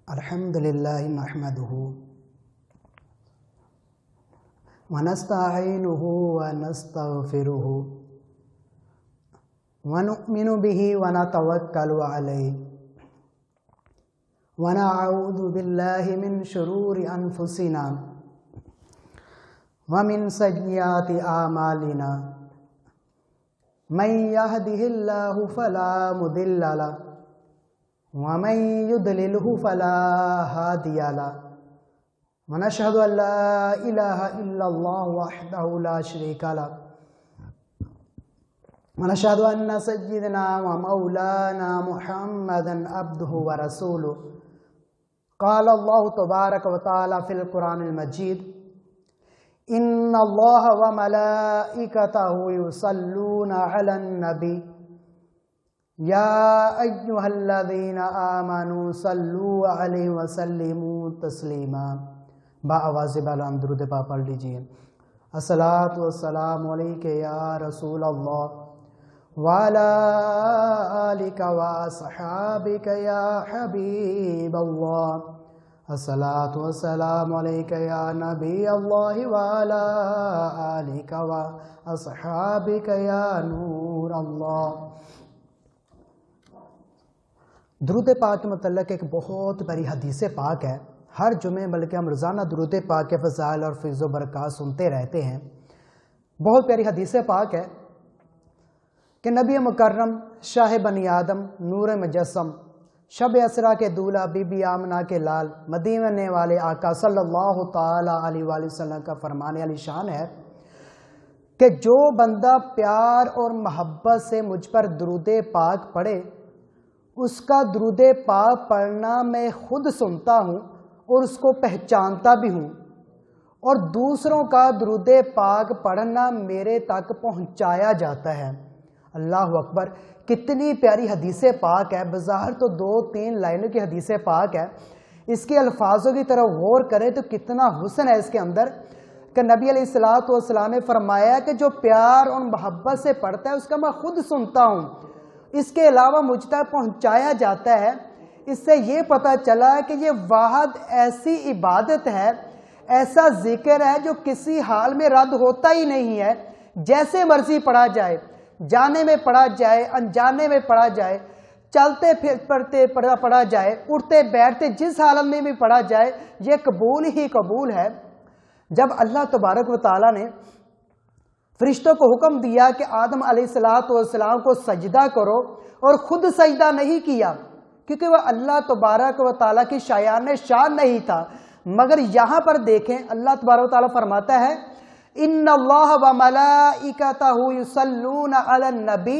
الحمدللہ نحمدہ ونستعینہ ونستغفرہ ونؤمن بہ ونتوکل علیہ ونعوذ باللہ من شرور انفسنا ومن سیئات اعمالنا من یہدہ اللہ فلا مضل لہ ومن يضلله فلا هادي له ونشهد أن لا إله إلا الله وحده لا شريك له ونشهد أن سيدنا ومولانا محمدا عبده ورسوله قال الله تبارك وتعالى في القرآن المجيد إن الله وملائكته يصلون على النبي یا ایھا الذین آمنوا صلوا علیہ وسلموا تسلیما۔ بآواز بالا درود پاک پڑھ لیجئے۔ الصلاۃ والسلام علیک یا رسول اللہ وعلی آلک واصحابک یا حبیب اللہ۔ الصلاۃ والسلام علیک یا نبی اللہ وعلی آلک واصحابک یا نور اللہ۔ درود پاک کے متعلق ایک بہت بڑی حدیث پاک ہے۔ ہر جمعے بلکہ ہم روزانہ درود پاک کے فضائل اور فیض و برکات سنتے رہتے ہیں۔ بہت پیاری حدیث پاک ہے کہ نبی مکرم شاہ بنی آدم نور مجسم شب اسرا کے دولہا بی بی آمنہ کے لال مدینے والے آقا صلی اللہ تعالی علیہ وآلہ وسلم کا فرمان علی شان ہے کہ جو بندہ پیار اور محبت سے مجھ پر درود پاک پڑھے اس کا درود پاک پڑھنا میں خود سنتا ہوں اور اس کو پہچانتا بھی ہوں، اور دوسروں کا درود پاک پڑھنا میرے تک پہنچایا جاتا ہے۔ اللہ اکبر، کتنی پیاری حدیث پاک ہے۔ بظاہر تو 2-3 لائنوں کی حدیث پاک ہے، اس کے الفاظوں کی طرف غور کریں تو کتنا حسن ہے اس کے اندر کہ نبی علیہ السلام نے فرمایا کہ جو پیار اور محبت سے پڑھتا ہے اس کا میں خود سنتا ہوں، اس کے علاوہ مجھ تک پہنچایا جاتا ہے۔ اس سے یہ پتہ چلا کہ یہ واحد ایسی عبادت ہے، ایسا ذکر ہے جو کسی حال میں رد ہوتا ہی نہیں ہے، جیسے مرضی پڑھا جائے، جانے میں پڑھا جائے، انجانے میں پڑھا جائے، چلتے پھرتے پڑھا جائے، اٹھتے بیٹھتے جس حالت میں بھی پڑھا جائے، یہ قبول ہی قبول ہے۔ جب اللہ تبارک و تعالیٰ نے فرشتوں کو حکم دیا کہ آدم علیہ السلام کو سجدہ کرو اور خود سجدہ نہیں کیا کیونکہ وہ اللہ تبارک و تعالیٰ کی شایان شان نہیں تھا، مگر یہاں پر دیکھیں اللہ تبارک و تعالیٰ فرماتا ہے ان اللہ وملائکتہ یصلون علی النبی،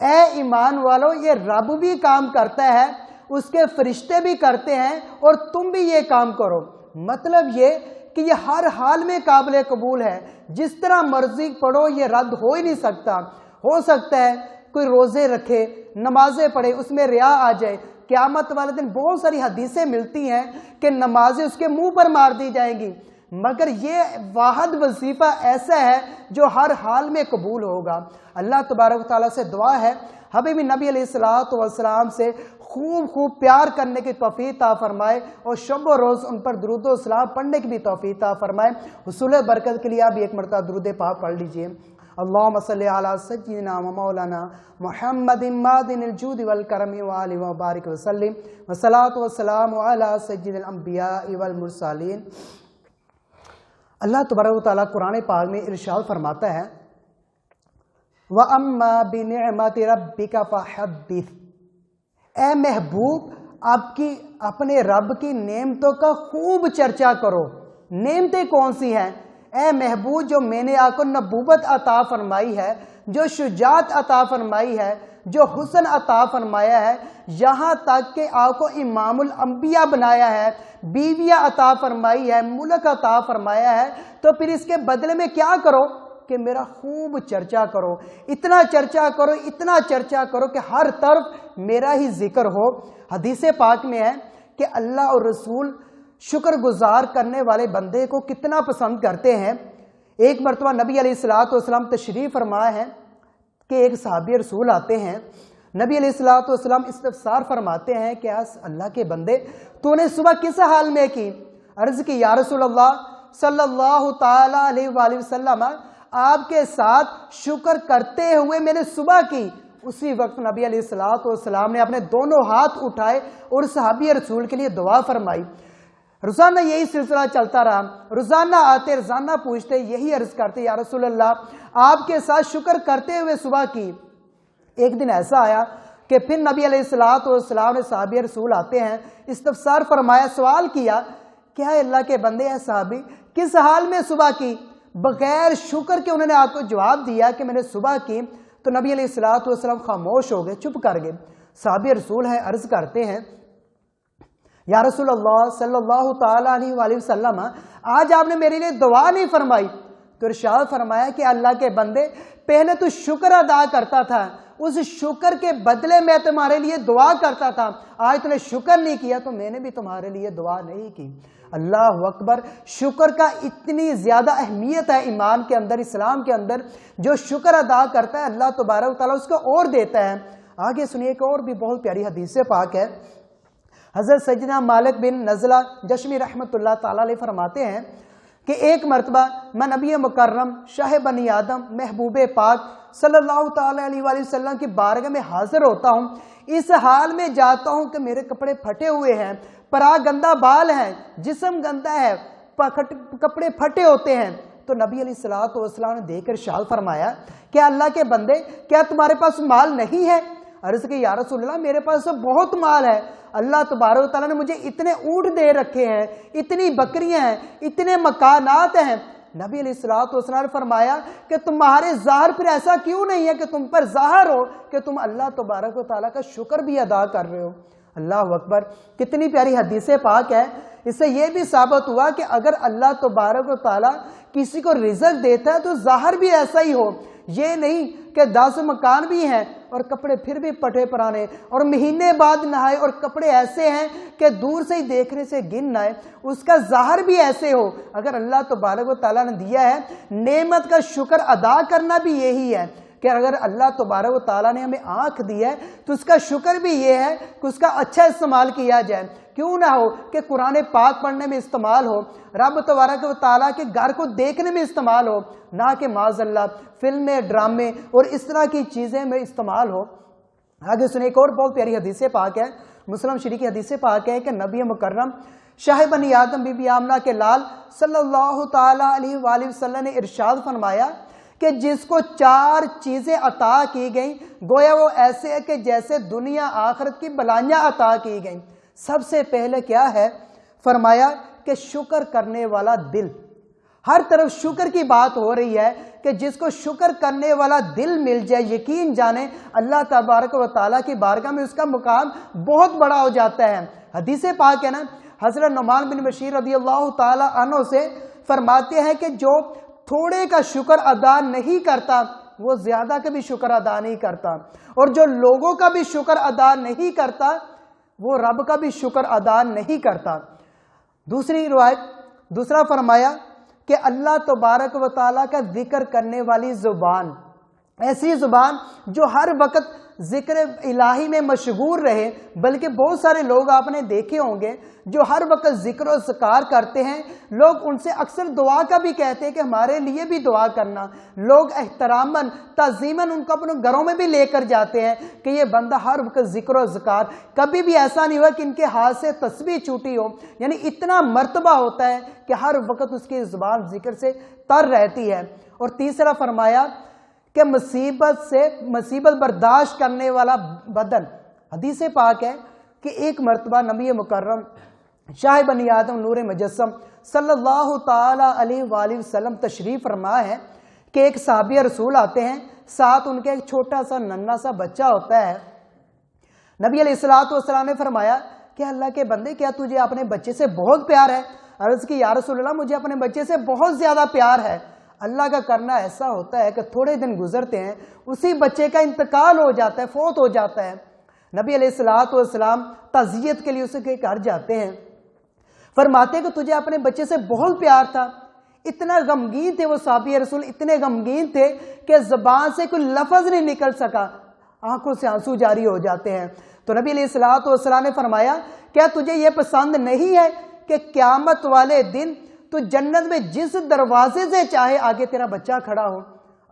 اے ایمان والو یہ رب بھی کام کرتا ہے، اس کے فرشتے بھی کرتے ہیں اور تم بھی یہ کام کرو۔ مطلب یہ کہ یہ ہر حال میں قابل قبول ہے، جس طرح مرضی پڑھو یہ رد ہو ہی نہیں سکتا۔ ہو سکتا ہے کوئی روزے رکھے، نمازیں پڑھے، اس میں ریا آ جائے، قیامت والے دن بہت ساری حدیثیں ملتی ہیں کہ نمازیں اس کے منہ پر مار دی جائیں گی، مگر یہ واحد وظیفہ ایسا ہے جو ہر حال میں قبول ہوگا۔ اللہ تبارک و تعالیٰ سے دعا ہے حبیب نبی علیہ السلام سے خوب پیار کرنے کی توفیق عطا فرمائے اور شب و روز ان پر درود و سلام پڑھنے کی بھی توفیق عطا فرمائے۔ حصول برکت کے لیے آپ ایک مرتبہ درود پاک پڑھ لیجئے۔ اللہم صلی علی سیدنا و مولانا محمد معدن الجود والکرم وآلہ وبارک وسلم والصلاۃ والسلام علی سید الانبیاء والمرسلین۔ اللہ تبارک و تعالیٰ قرآن پاک میں ارشاد فرماتا ہے وَأَمَّا بِنِعْمَةِ رَبِّكَ فَحَدِّثْ، اے محبوب اپنے رب کی نعمتوں کا خوب چرچا کرو۔ نعمتیں کون سی ہیں؟ اے محبوب جو میں نے آپ کو نبوت عطا فرمائی ہے، جو شجاعت عطا فرمائی ہے، جو حسن عطا فرمایا ہے، یہاں تک کہ آپ کو امام الانبیاء بنایا ہے، بیویاں عطا فرمائی ہے، ملک عطا فرمایا ہے، تو پھر اس کے بدلے میں کیا کرو کہ میرا خوب چرچا کرو، اتنا چرچا کرو کہ ہر طرف میرا ہی ذکر ہو۔ حدیث پاک میں ہے کہ اللہ اور رسول شکر گزار کرنے والے بندے کو کتنا پسند کرتے ہیں۔ ایک مرتبہ نبی علیہ السلام تشریف فرما ہے کہ ایک صحابی رسول آتے ہیں نبی علیہ الصلوۃ والسلام استفسار فرماتے ہیں کہ اللہ کے بندے تو نے صبح کس حال میں کی؟ عرض کی یا رسول اللہ صلی اللہ تعالی علیہ وآلہ وسلم آپ کے ساتھ شکر کرتے ہوئے میں نے صبح کی۔ اسی وقت نبی علیہ الصلوۃ والسلام نے اپنے دونوں ہاتھ اٹھائے اور صحابی رسول کے لیے دعا فرمائی۔ روزانہ یہی سلسلہ چلتا رہا، روزانہ آتے روزانہ پوچھتے، یہی عرض کرتے یا رسول اللہ آپ کے ساتھ شکر کرتے ہوئے صبح کی۔ ایک دن ایسا آیا کہ پھر نبی علیہ الصلوۃ والسلام نے صحابی رسول آتے ہیں، استفسار فرمایا، سوال کیا کہ اے اللہ کے بندے اے صحابی کس حال میں صبح کی؟ بغیر شکر کے انہوں نے آپ کو جواب دیا کہ میں نے صبح کی۔ تو نبی علیہ الصلوۃ والسلام خاموش ہو گئے، چپ کر گئے۔ صحابی رسول ہیں، عرض کرتے ہیں یا رسول اللہ صلی اللہ تعالی علیہ وآلہ وسلم آج آپ نے میرے لیے دعا نہیں فرمائی؟ تو ارشاد فرمایا کہ اللہ کے بندے پہلے تو شکر ادا کرتا تھا، اس شکر کے بدلے میں تمہارے لیے دعا کرتا تھا، آج تم نے شکر نہیں کیا تو میں نے بھی تمہارے لیے دعا نہیں کی۔ اللہ اکبر، شکر کا اتنی زیادہ اہمیت ہے ایمان کے اندر، اسلام کے اندر۔ جو شکر ادا کرتا ہے اللہ تبارک و تعالیٰ اس کو اور دیتا ہے۔ آگے سنیے ایک اور بھی بہت پیاری حدیث پاک ہے۔ حضرت سیدنا مالک بن نزلہ جشمی رحمۃ اللہ تعالیٰ علیہ فرماتے ہیں کہ ایک مرتبہ میں نبی مکرم شاہ بنی آدم محبوب پاک صلی اللہ تعالیٰ علیہ وآلہ وسلم کی بارگاہ میں حاضر ہوتا ہوں، اس حال میں جاتا ہوں کہ میرے کپڑے پھٹے ہوئے ہیں، پرا گندہ بال ہیں، جسم گندا ہے، کپڑے پھٹے ہوتے ہیں۔ تو نبی علیہ الصلوۃ والسلام نے دیکھ کر ارشاد فرمایا کہ اللہ کے بندے کیا تمہارے پاس مال نہیں ہے؟ عرض کہ یا رسول اللہ میرے پاس تو بہت مال ہے، اللہ تبارک و تعالیٰ نے مجھے اتنے اونٹ دے رکھے ہیں، اتنی بکریاں ہیں، اتنے مکانات ہیں۔ نبی علیہ الصلوۃ والسلام نے فرمایا کہ تمہارے ظاہر پر ایسا کیوں نہیں ہے کہ تم پر ظاہر ہو کہ تم اللہ تبارک و تعالیٰ کا شکر بھی ادا کر رہے ہو۔ اللہ اکبر، کتنی پیاری حدیث پاک ہے۔ اس سے یہ بھی ثابت ہوا کہ اگر اللہ تبارک و تعالیٰ کسی کو رزق دیتا ہے تو ظاہر بھی ایسا ہی ہو، یہ نہیں کہ 10 مکان بھی ہیں اور کپڑے پھر بھی پٹے پرانے اور مہینے بعد نہائے اور کپڑے ایسے ہیں کہ دور سے ہی دیکھنے سے گن نہ آئے، اس کا ظاہر بھی ایسے ہو۔ اگر اللہ تبارک و تعالیٰ نے دیا ہے، نعمت کا شکر ادا کرنا بھی یہی ہے کہ اگر اللہ تبارک و تعالیٰ نے ہمیں آنکھ دی ہے تو اس کا شکر بھی یہ ہے کہ اس کا اچھا استعمال کیا جائے۔ کیوں نہ ہو کہ قرآن پاک پڑھنے میں استعمال ہو، رب تبارک و تعالیٰ کے گھر کو دیکھنے میں استعمال ہو، نہ کہ معاذ اللہ فلمیں، ڈرامے اور اس طرح کی چیزیں میں استعمال ہو۔ آگے سنیں ایک اور بہت پیاری حدیث پاک ہے، مسلم شریف کی حدیث پاک ہے کہ نبی مکرم شاہ بنی آدم بی بی آمنہ کے لال صلی اللہ تعالی علیہ وآلہ وسلم نے ارشاد فرمایا کہ جس کو 4 چیزیں عطا کی گئیں گویا وہ ایسے ہے کہ جیسے دنیا آخرت کی بلائیاں عطا کی گئیں۔ سب سے پہلے کیا ہے؟ فرمایا کہ شکر کرنے والا دل۔ ہر طرف شکر کی بات ہو رہی ہے کہ جس کو شکر کرنے والا دل مل جائے، یقین جانے اللہ تبارک و تعالیٰ کی بارگاہ میں اس کا مقام بہت بڑا ہو جاتا ہے۔ حدیث پاک ہے نا، حضرت نعمان بن بشیر رضی اللہ تعالیٰ عنہ سے فرماتے ہیں کہ جو تھوڑے کا شکر ادا نہیں کرتا وہ زیادہ کا بھی شکر ادا نہیں کرتا، اور جو لوگوں کا بھی شکر ادا نہیں کرتا وہ رب کا بھی شکر ادا نہیں کرتا۔ دوسری روایت، دوسرا فرمایا کہ اللہ تبارک و تعالیٰ کا ذکر کرنے والی زبان، ایسی زبان جو ہر وقت ذکر الہی میں مشغول رہے، بلکہ بہت سارے لوگ آپ نے دیکھے ہوں گے جو ہر وقت ذکر و ذکار کرتے ہیں، لوگ ان سے اکثر دعا کا بھی کہتے ہیں کہ ہمارے لیے بھی دعا کرنا، لوگ احتراماً تعظیماً ان کو اپنے گھروں میں بھی لے کر جاتے ہیں کہ یہ بندہ ہر وقت ذکر و ذکار۔ کبھی بھی ایسا نہیں ہوا کہ ان کے ہاتھ سے تسبیح چھوٹی ہو، یعنی اتنا مرتبہ ہوتا ہے کہ ہر وقت اس کی زبان ذکر سے تر رہتی ہے۔ اور تیسرا فرمایا کہ مصیبت برداشت کرنے والا بدن۔ حدیث پاک ہے کہ ایک مرتبہ نبی مکرم شاہ بنی آدم نور مجسم صلی اللہ تعالی علیہ وآلہ وسلم تشریف فرما ہے کہ ایک صحابی رسول آتے ہیں، ساتھ ان کے ایک چھوٹا سا ننھا سا بچہ ہوتا ہے۔ نبی علیہ الصلوۃ والسلام نے فرمایا کہ اللہ کے بندے کیا تجھے اپنے بچے سے بہت پیار ہے؟ عرض کی یا رسول اللہ مجھے اپنے بچے سے بہت زیادہ پیار ہے۔ اللہ کا کرنا ایسا ہوتا ہے کہ تھوڑے دن گزرتے ہیں اسی بچے کا انتقال ہو جاتا ہے، فوت ہو جاتا ہے۔ نبی علیہ الصلوۃ والسلام تعزیت کے لیے اسے کے گھر جاتے ہیں، فرماتے کہ تجھے اپنے بچے سے بہت پیار تھا۔ اتنا غمگین تھے وہ صحابی رسول، اتنے غمگین تھے کہ زبان سے کوئی لفظ نہیں نکل سکا۔ آنکھوں سے آنسو جاری ہو جاتے ہیں۔ تو نبی علیہ السلام نے فرمایا کیا تجھے یہ پسند نہیں ہے کہ قیامت والے دن تو جنت میں جس دروازے سے چاہے آگے تیرا بچہ کھڑا ہو؟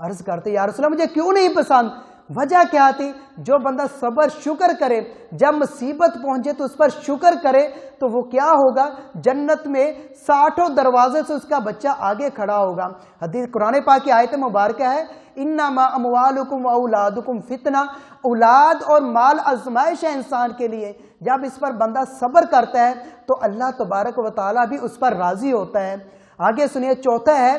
عرض کرتے یا رسول اللہ مجھے کیوں نہیں پسند؟ وجہ کیا تھی؟ جو بندہ صبر شکر کرے، جب مصیبت پہنچے تو اس پر شکر کرے تو وہ کیا ہوگا؟ جنت میں 60 دروازے سے اس کا بچہ آگے کھڑا ہوگا۔ حدیث قرآن پاک کی آیت مبارکہ ہے انما اموالکم واولادکم فتنہ، اولاد اور مال آزمائش ہے انسان کے لیے۔ جب اس پر بندہ صبر کرتا ہے تو اللہ تبارک و تعالیٰ بھی اس پر راضی ہوتا ہے۔ آگے سنیے، چوتھا ہے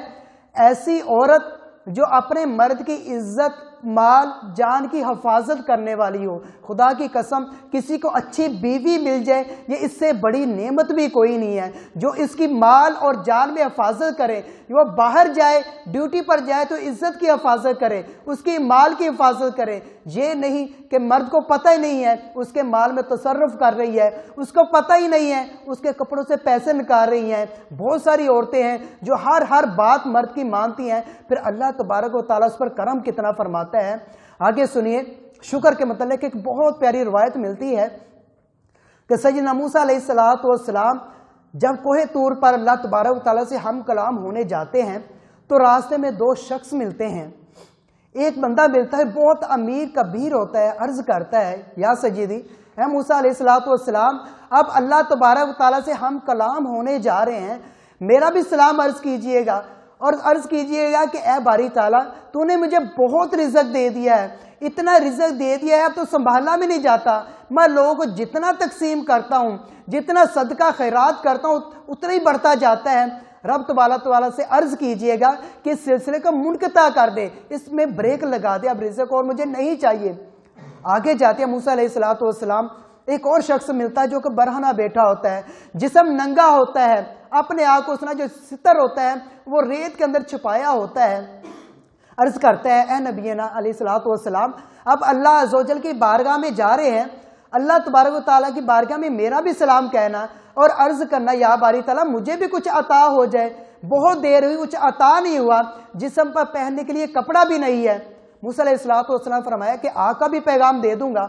ایسی عورت جو اپنے مرد کی عزت، مال، جان کی حفاظت کرنے والی ہو۔ خدا کی قسم کسی کو اچھی بیوی مل جائے یہ اس سے بڑی نعمت بھی کوئی نہیں ہے۔ جو اس کی مال اور جان میں حفاظت کرے، وہ باہر جائے، ڈیوٹی پر جائے تو عزت کی حفاظت کرے، اس کی مال کی حفاظت کرے۔ یہ نہیں کہ مرد کو پتہ ہی نہیں ہے اس کے مال میں تصرف کر رہی ہے، اس کو پتہ ہی نہیں ہے اس کے کپڑوں سے پیسے نکال رہی ہیں۔ بہت ساری عورتیں ہیں جو ہر بات مرد کی مانتی ہیں، پھر اللہ تبارک و تعالیٰ اس پر کرم کتنا فرماتا ہے۔ آگے سنیے، شکر کے متعلق ایک بہت پیاری روایت ملتی ہے کہ سیدنا موسیٰ علیہ السلام جب کوہ طور پر اللہ تبارک و تعالیٰ سے ہم کلام ہونے جاتے ہیں تو راستے میں 2 شخص ملتے ہیں۔ ایک بندہ ملتا ہے بہت امیر کبیر ہوتا ہے، عرض کرتا ہے یا سیدی اے موسیٰ علیہ السلام اب اللہ تبارک و تعالیٰ سے ہم کلام ہونے جا رہے ہیں، میرا بھی سلام عرض کیجئے گا، اور عرض کیجئے گا کہ اے باری تعالیٰ تو نے مجھے بہت رزق دے دیا ہے، اتنا رزق دے دیا ہے اب تو سنبھالا بھی نہیں جاتا، میں لوگوں کو جتنا تقسیم کرتا ہوں، جتنا صدقہ خیرات کرتا ہوں اتنا ہی بڑھتا جاتا ہے۔ رب تبارک تعالیٰ سے عرض کیجئے گا کہ اس سلسلے کو منقطع کر دے، اس میں بریک لگا دے، اب رزق اور مجھے نہیں چاہیے۔ آگے جاتے ہیں موسیٰ علیہ السلام، ایک اور شخص ملتا ہے جو کہ برہنہ بیٹھا ہوتا ہے، جسم ننگا ہوتا ہے، اپنے آپ کو اس نے جو ستر ہوتا ہے وہ ریت کے اندر چھپایا ہوتا ہے۔ عرض کرتا ہے اے نبینا علیہ السلام اب اللہ عز و جل کی بارگاہ میں جا رہے ہیں، اللہ تبارک و تعالیٰ کی بارگاہ میں میرا بھی سلام کہنا اور عرض کرنا یا باری تعالیٰ مجھے بھی کچھ عطا ہو جائے، بہت دیر ہوئی کچھ عطا نہیں ہوا، جسم پر پہننے کے لیے کپڑا بھی نہیں ہے۔ موسیٰ علیہ السلام فرمایا کہ آقا بھی پیغام دے دوں گا۔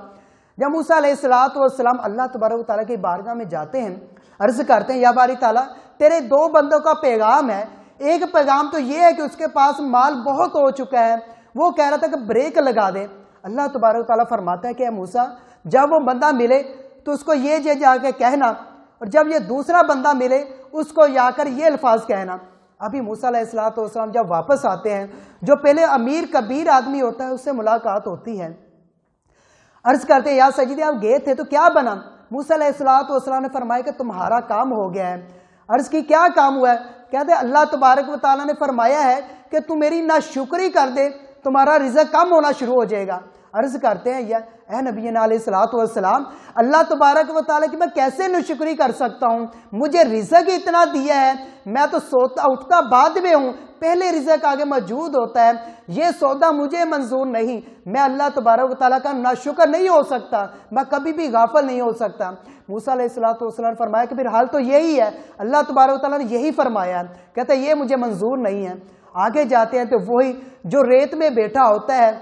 جب موسیٰ علیہ السلام اللہ تبارک و تعالیٰ کی بارگاہ میں جاتے ہیں، عرض کرتے ہیں یا باری تعالیٰ تیرے 2 بندوں کا پیغام ہے، ایک پیغام تو یہ ہے کہ اس کے پاس مال بہت ہو چکا ہے، وہ کہہ رہا تھا کہ بریک لگا دے۔ اللہ تبارک و تعالیٰ فرماتا ہے کہ اے موسیٰ جب وہ بندہ ملے تو اس کو یہ جا کے کہنا، اور جب یہ دوسرا بندہ ملے اس کو جا کر یہ الفاظ کہنا۔ ابھی موسیٰ علیہ السلام جب واپس آتے ہیں، جو پہلے امیر کبیر آدمی ہوتا ہے اس سے ملاقات ہوتی ہے۔ عرض کرتے ہیں یا سیدی آپ گئے تھے تو کیا بنا؟ موسیٰ علیہ السلام نے فرمایا کہ تمہارا کام ہو گیا ہے۔ عرض کی کیا کام ہوا ہے؟ کہتے ہیں اللہ تبارک و تعالیٰ نے فرمایا ہے کہ تم میری ناشکری کر دے تمہارا رزق کم ہونا شروع ہو جائے گا۔ عرض کرتے ہیں یا اے نبینا علیہ السلام اللہ تبارک و تعالیٰ کی میں کیسے ناشکری کر سکتا ہوں؟ مجھے رزق اتنا دیا ہے، میں تو سوتا اٹھتا بعد میں ہوں، پہلے رزق آگے موجود ہوتا ہے، یہ سودا مجھے منظور نہیں، میں اللہ تبارک و تعالیٰ کا ناشکر نہیں ہو سکتا، میں کبھی بھی غافل نہیں ہو سکتا۔ موسیٰ علیہ السلام نے فرمایا کہ پھر حال تو یہی ہے، اللہ تبارک و تعالیٰ نے یہی فرمایا ہے، کہتا ہے یہ مجھے منظور نہیں ہے۔ آگے جاتے ہیں تو وہی جو ریت میں بیٹھا ہوتا ہے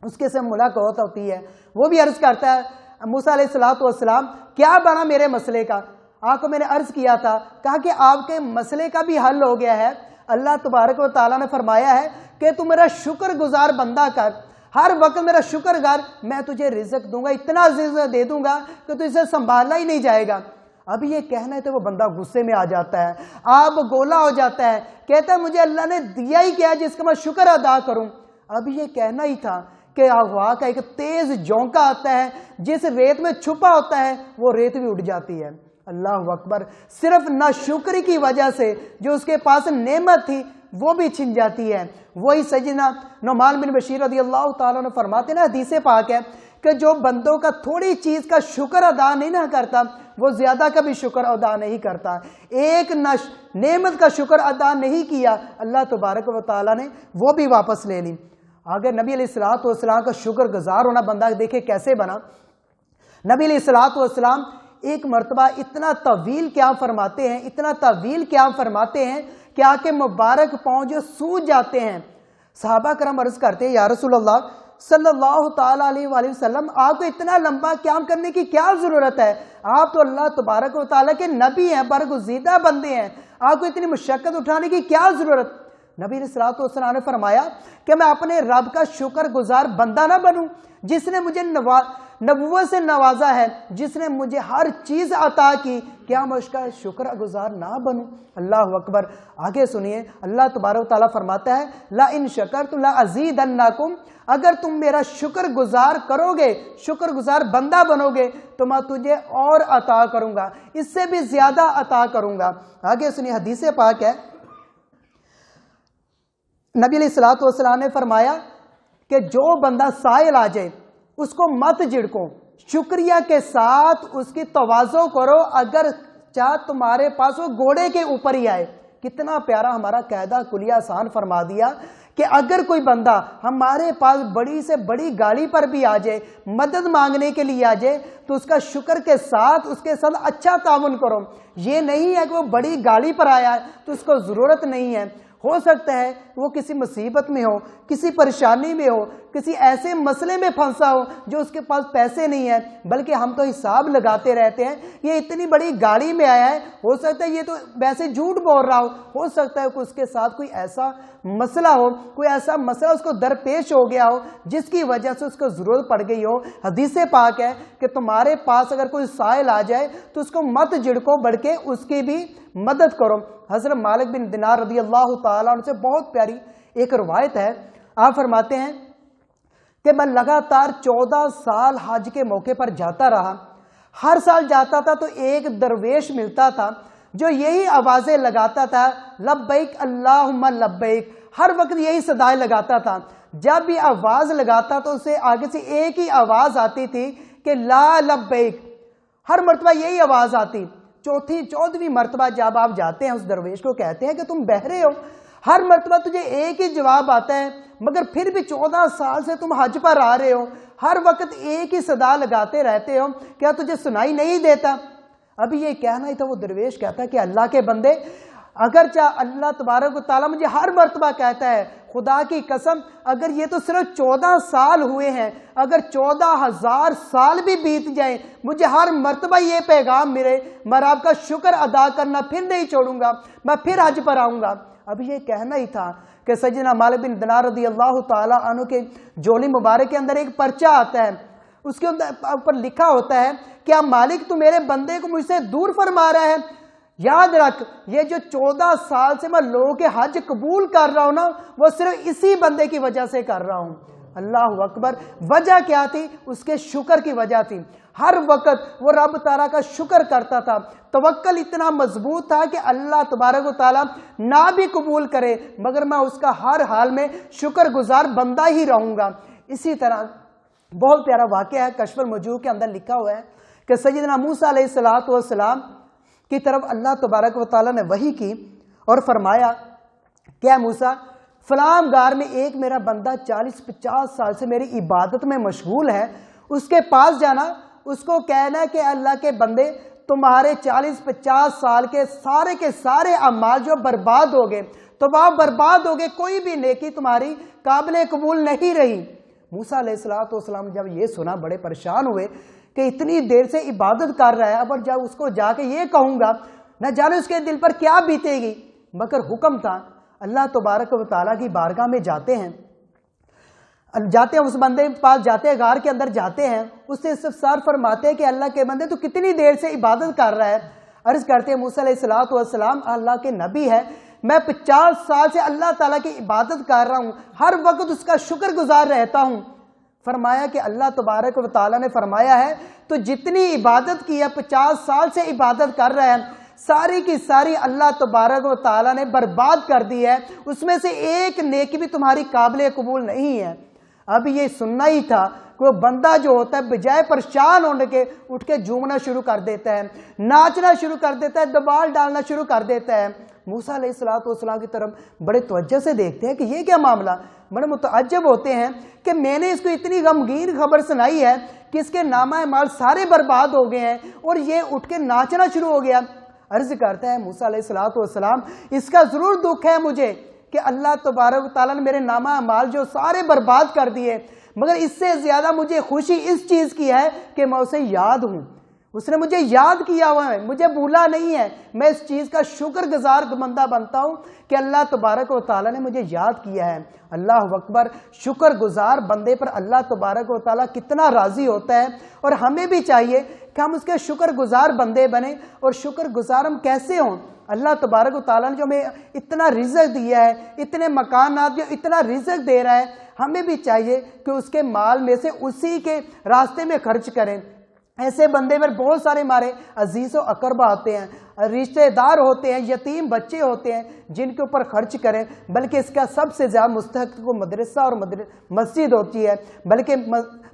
اس کے سے ملاقات ہوتی ہے، وہ بھی عرض کرتا ہے موسیٰ علیہ السلام کیا بنا میرے مسئلے کا؟ آپ کو میں نے عرض کیا تھا، کہا کہ آپ کے مسئلے کا بھی حل ہو گیا ہے، اللہ تبارک و تعالیٰ نے فرمایا ہے کہ تو میرا شکر گزار بندہ کر، ہر وقت میرا شکر کر، میں تجھے رزق دوں گا، اتنا رزق دے دوں گا کہ تو اسے سنبھالنا ہی نہیں جائے گا۔ ابھی یہ کہنا ہے تو وہ بندہ غصے میں آ جاتا ہے، آپ گولا ہو جاتا ہے، کہتا ہے مجھے اللہ نے دیا ہی کیا جس کا میں شکر ادا کروں۔ ابھی یہ کہنا ہی تھا کہ ہوا کا ایک تیز جھونکا آتا ہے، جس ریت میں چھپا ہوتا ہے وہ ریت بھی اٹھ جاتی ہے۔ اللہ اکبر، صرف ناشکری کی وجہ سے جو اس کے پاس نعمت تھی وہ بھی چھن جاتی ہے۔ وہی سیدنا نعمان بن بشیر رضی اللہ تعالیٰ نے فرماتے ہیں، حدیث پاک ہے کہ جو بندوں کا تھوڑی چیز کا شکر ادا نہیں نہ کرتا وہ زیادہ کا بھی شکر ادا نہیں کرتا۔ ایک نعمت کا شکر ادا نہیں کیا، اللہ تبارک و تعالیٰ نے وہ بھی واپس لے لی۔ آگے نبی علیہ السلام کا شکر گزار ہونا بندہ دیکھے کیسے بنا۔ نبی علیہ السلام ایک مرتبہ اتنا طویل قیام فرماتے ہیں، اتنا طویل قیام فرماتے ہیں کہ آ کے مبارک پاؤں جو سوج جاتے ہیں۔ صحابہ کرام عرض کرتے ہیں یا رسول اللہ صلی اللہ تعالیٰ علیہ وآلہ وسلم آپ کو اتنا لمبا قیام کرنے کی کیا ضرورت ہے؟ آپ تو اللہ تبارک و تعالیٰ کے نبی ہیں، برگزیدہ بندے ہیں، آپ کو اتنی مشقت اٹھانے کی کیا ضرورت؟ نبی علیہ الصلوۃ والسلام نے فرمایا کہ میں اپنے رب کا شکر گزار بندہ نہ بنوں، جس نے مجھے نبوت سے نوازا ہے، جس نے مجھے ہر چیز عطا کی، کیا میں اس کا شکر گزار نہ بنوں؟ اللہ اکبر۔ آگے سنیے، اللہ تبارک و تعالیٰ فرماتا ہے لَإِن شَكَرْتُمْ لَأَزِيدَنَّكُمْ، اگر تم میرا شکر گزار کرو گے، شکر گزار بندہ بنو گے تو میں تجھے اور عطا کروں گا، اس سے بھی زیادہ عطا کروں گا۔ آگے سنیے، حدیث پاک ہے، نبی علیہ الصلوۃ والسلام نے فرمایا کہ جو بندہ سائل آ جائے اس کو مت جھڑکو، شکریہ کے ساتھ اس کی تواضع کرو، اگر چاہ تمہارے پاس وہ گھوڑے کے اوپر ہی آئے۔ کتنا پیارا ہمارا قاعدہ کلیہ آسان فرما دیا کہ اگر کوئی بندہ ہمارے پاس بڑی سے بڑی گاڑی پر بھی آ جائے، مدد مانگنے کے لیے آ جائے، تو اس کا شکر کے ساتھ اس کے ساتھ اچھا تعاون کرو۔ یہ نہیں ہے کہ وہ بڑی گاڑی پر آیا ہے تو اس کو ضرورت نہیں ہے، ہو سکتا ہے وہ کسی مصیبت میں ہو، کسی پریشانی میں ہو، کسی ایسے مسئلے میں پھنسا ہو جو اس کے پاس پیسے نہیں ہیں، بلکہ ہم تو حساب لگاتے رہتے ہیں یہ اتنی بڑی گاڑی میں آیا ہے، ہو سکتا ہے یہ تو ویسے جھوٹ بول رہا ہو سکتا ہے کہ اس کے ساتھ کوئی ایسا مسئلہ ہو، کوئی ایسا مسئلہ اس کو درپیش ہو گیا ہو جس کی وجہ سے اس کو ضرورت پڑ گئی ہو۔ حدیث پاک ہے کہ تمہارے پاس اگر کوئی سائل آ جائے تو اس کو مت جھڑکو، بلکہ اس کی بھی مدد کرو۔ حضرت مالک بن دینار رضی اللہ تعالیٰ عنہ سے بہت پیاری ایک روایت ہے، آپ فرماتے ہیں کہ میں لگاتار 14 سال حج کے موقع پر جاتا رہا، ہر سال جاتا تھا تو ایک درویش ملتا تھا جو یہی آوازیں لگاتا تھا، لبیک اللہم لبیک، ہر وقت یہی صدائیں لگاتا تھا۔ جب بھی آواز لگاتا تو اسے آگے سے ایک ہی آواز آتی تھی کہ لا لبیک، ہر مرتبہ یہی آواز آتی۔ چودھویں مرتبہ جب آپ جاتے ہیں اس درویش کو کہتے ہیں کہ تم بہرے ہو، ہر مرتبہ تجھے ایک ہی جواب آتا ہے، مگر پھر بھی 14 سال سے تم حج پر آ رہے ہو، ہر وقت ایک ہی صدا لگاتے رہتے ہو، کیا تجھے سنائی نہیں دیتا؟ ابھی یہ کہنا ہی تھا، وہ درویش کہتا کہ اللہ کے بندے، اگرچہ اللہ تبارک و تعالیٰ مجھے ہر مرتبہ کہتا ہے، خدا کی قسم اگر یہ تو صرف 14 سال ہوئے ہیں، اگر 14,000 سال بھی بیت جائیں، مجھے ہر مرتبہ یہ پیغام ملے، میں آپ کا شکر ادا کرنا پھر نہیں چھوڑوں گا، میں پھر حج پر آؤں گا۔ اب یہ کہنا ہی تھا کہ سیدنا مالک بن دینار رضی اللہ تعالیٰ عنہ کے جولی مبارک کے اندر ایک پرچہ آتا ہے، اس کے اوپر لکھا ہوتا ہے کیا مالک تو میرے بندے کو مجھ سے دور فرما رہا ہے؟ یاد رکھ، یہ جو 14 سال سے میں لوگوں کے حج قبول کر رہا ہوں نا، وہ صرف اسی بندے کی وجہ سے کر رہا ہوں۔ اللہ اکبر۔ وجہ کیا تھی؟ اس کے شکر کی وجہ تھی، ہر وقت وہ رب تعالیٰ کا شکر کرتا تھا، توکل اتنا مضبوط تھا کہ اللہ تبارک و تعالیٰ نہ بھی قبول کرے مگر میں اس کا ہر حال میں شکر گزار بندہ ہی رہوں گا۔ اسی طرح بہت پیارا واقعہ ہے، کشف المجوع کے اندر لکھا ہوا ہے کہ سیدنا موسیٰ علیہ السلام کی طرف اللہ تبارک و تعالیٰ نے وحی کی اور فرمایا کہ اے موسیٰ، فلاں غار میں ایک میرا بندہ 40-50 سال سے میری عبادت میں مشغول ہے، اس کے پاس جانا، اس کو کہنا کہ اللہ کے بندے تمہارے 40-50 سال کے سارے اعمال جو برباد ہو گئے، تو وہ برباد ہو گئے، کوئی بھی نیکی تمہاری قابل قبول نہیں رہی۔ موسیٰ علیہ السلام جب یہ سنا بڑے پریشان ہوئے کہ اتنی دیر سے عبادت کر رہا ہے، اب جب اس کو جا کے یہ کہوں گا نہ جانے اس کے دل پر کیا بیتے گی، مگر حکم تھا۔ اللہ تبارک و تعالیٰ کی بارگاہ میں جاتے ہیں، اس بندے کے پاس جاتے ہیں، غار کے اندر جاتے ہیں، اس سے استفسار فرماتے ہیں کہ اللہ کے بندے تو کتنی دیر سے عبادت کر رہا ہے؟ عرض کرتے ہیں موسیٰ علیہ السلام اللہ کے نبی ہے، میں 50 سال سے اللہ تعالیٰ کی عبادت کر رہا ہوں، ہر وقت اس کا شکر گزار رہتا ہوں۔ فرمایا کہ اللہ تبارک و تعالیٰ نے فرمایا ہے تو جتنی عبادت کی ہے، 50 سال سے عبادت کر رہا ہے، ساری کی ساری اللہ تبارک و تعالیٰ نے برباد کر دی ہے، اس میں سے ایک نیکی بھی تمہاری قابل قبول نہیں ہے۔ اب یہ سننا ہی تھا کہ وہ بندہ جو ہوتا ہے بجائے پریشان ہونے کے اٹھ کے جھومنا شروع کر دیتا ہے، ناچنا شروع کر دیتا ہے، دبال ڈالنا شروع کر دیتا ہے۔ موسیٰ علیہ السلام کی طرف بڑے توجہ سے دیکھتے ہیں کہ یہ کیا معاملہ، بڑے متعجب ہوتے ہیں کہ میں نے اس کو اتنی غمگین خبر سنائی ہے کہ اس کے نامہ اعمال سارے برباد ہو گئے ہیں اور یہ اٹھ کے ناچنا شروع ہو گیا۔ عرض کرتا ہے موسیٰ علیہ السلام اس کا ضرور دکھ ہے مجھے کہ اللہ تبارک و تعالیٰ نے میرے نامہ اعمال جو سارے برباد کر دیے، مگر اس سے زیادہ مجھے خوشی اس چیز کی ہے کہ میں اسے یاد ہوں، اس نے مجھے یاد کیا ہوا ہے، مجھے بھولا نہیں ہے۔ میں اس چیز کا شکر گزار بندہ بنتا ہوں کہ اللہ تبارک و تعالیٰ نے مجھے یاد کیا ہے۔ اللہ اکبر، شکر گزار بندے پر اللہ تبارک و تعالیٰ کتنا راضی ہوتا ہے، اور ہمیں بھی چاہیے کہ ہم اس کے شکر گزار بندے بنیں۔ اور شکر گزار ہم کیسے ہوں؟ اللہ تبارک و تعالیٰ نے جو ہمیں اتنا رزق دیا ہے، اتنے مکانات، جو اتنا رزق دے رہا ہے، ہمیں بھی چاہیے کہ اس کے مال میں سے اسی کے راستے میں خرچ کریں۔ ایسے بندے پر بہت سارے ہمارے عزیز و اقربا ہوتے ہیں، رشتہ دار ہوتے ہیں، یتیم بچے ہوتے ہیں جن کے اوپر خرچ کریں، بلکہ اس کا سب سے زیادہ مستحق کو مدرسہ اور مسجد ہوتی ہے۔ بلکہ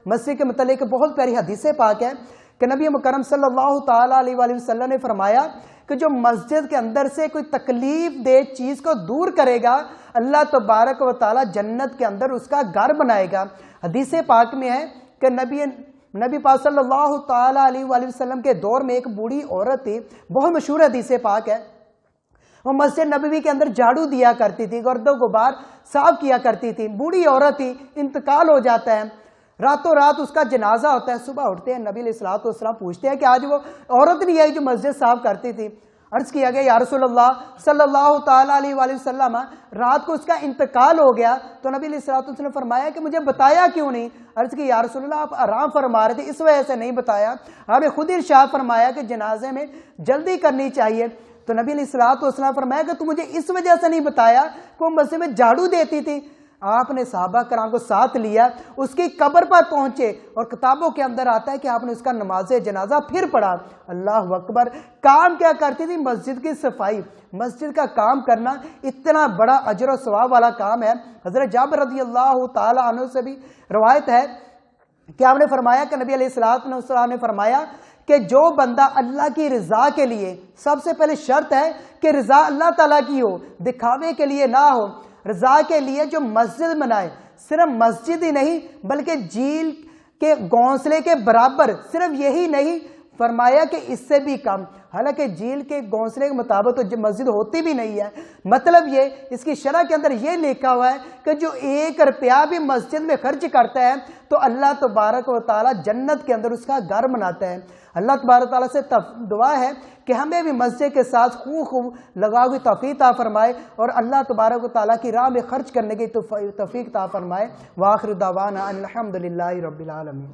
مسجد کے متعلق بہت پیاری حدیث پاک ہے کہ نبی مکرم صلی اللہ تعالیٰ علیہ وآلہ وسلم نے فرمایا کہ جو مسجد کے اندر سے کوئی تکلیف دہ چیز کو دور کرے گا، اللہ تبارک و تعالیٰ جنت کے اندر اس کا گھر بنائے گا۔ حدیث پاک میں ہے کہ نبی پاک صلی اللہ تعالیٰ علیہ وآلہ وسلم کے دور میں ایک بوڑھی عورت تھی، بہت مشہور حدیث پاک ہے۔ وہ مسجد نبوی کے اندر جھاڑو دیا کرتی تھی، گرد و غبار صاف کیا کرتی تھی۔ بوڑھی عورت تھی، انتقال ہو جاتا ہے، راتوں رات اس کا جنازہ ہوتا ہے۔ صبح اٹھتے ہیں، نبی علیہ الصلوۃ والسلام پوچھتے ہیں کہ آج وہ عورت نہیں آئی جو مسجد صاف کرتی تھی۔ عرض کیا گیا یا رسول اللہ صلی اللہ تعالیٰ علیہ وآلہ وسلم، رات کو اس کا انتقال ہو گیا تو نبی علیہ الصلوۃ والسلام نے فرمایا کہ مجھے بتایا کیوں نہیں؟ عرض کی یا رسول اللہ آپ آرام فرما رہے تھے اس وجہ سے نہیں بتایا۔ آپ نے خود ارشاد فرمایا کہ جنازے میں جلدی کرنی چاہیے، تو نبی علیہ الصلوۃ والسلام فرمایا کہ تو مجھے اس وجہ سے نہیں بتایا کہ وہ مسجد میں جھاڑو دیتی تھی۔ آپ نے صحابہ کرام کو ساتھ لیا، اس کی قبر پر پہنچے، اور کتابوں کے اندر آتا ہے کہ آپ نے اس کا نماز جنازہ پھر پڑھا۔ اللہ اکبر، کام کیا کرتی تھی؟ مسجد کی صفائی۔ مسجد کا کام کرنا اتنا بڑا اجر و ثواب والا کام ہے۔ حضرت جابر رضی اللہ تعالیٰ عنہ سے بھی روایت ہے کہ آپ نے فرمایا کہ نبی علیہ الصلوۃ والسلام نے فرمایا کہ جو بندہ اللہ کی رضا کے لیے، سب سے پہلے شرط ہے کہ رضا اللہ تعالیٰ کی ہو، دکھاوے کے لیے نہ ہو، رضا کے لیے جو مسجد بنائے، صرف مسجد ہی نہیں بلکہ جھیل کے گھونسلے کے برابر، صرف یہی نہیں، فرمایا کہ اس سے بھی کم، حالانکہ جھیل کے گھونسلے کے مطابق تو مسجد ہوتی بھی نہیں ہے۔ مطلب یہ، اس کی شرح کے اندر یہ لکھا ہوا ہے کہ جو 1 روپیہ بھی مسجد میں خرچ کرتا ہے تو اللہ تبارک و تعالیٰ جنت کے اندر اس کا گھر بناتا ہے۔ اللہ تبارک و تعالیٰ سے دعا ہے کہ ہمیں بھی مسجد کے ساتھ خوب لگاؤ کی توفیق عطا فرمائے، اور اللہ تبارک و تعالیٰ کی راہ میں خرچ کرنے کی توفیق عطا فرمائے۔ وآخر دعوانا ان الحمد للہ رب العالمین۔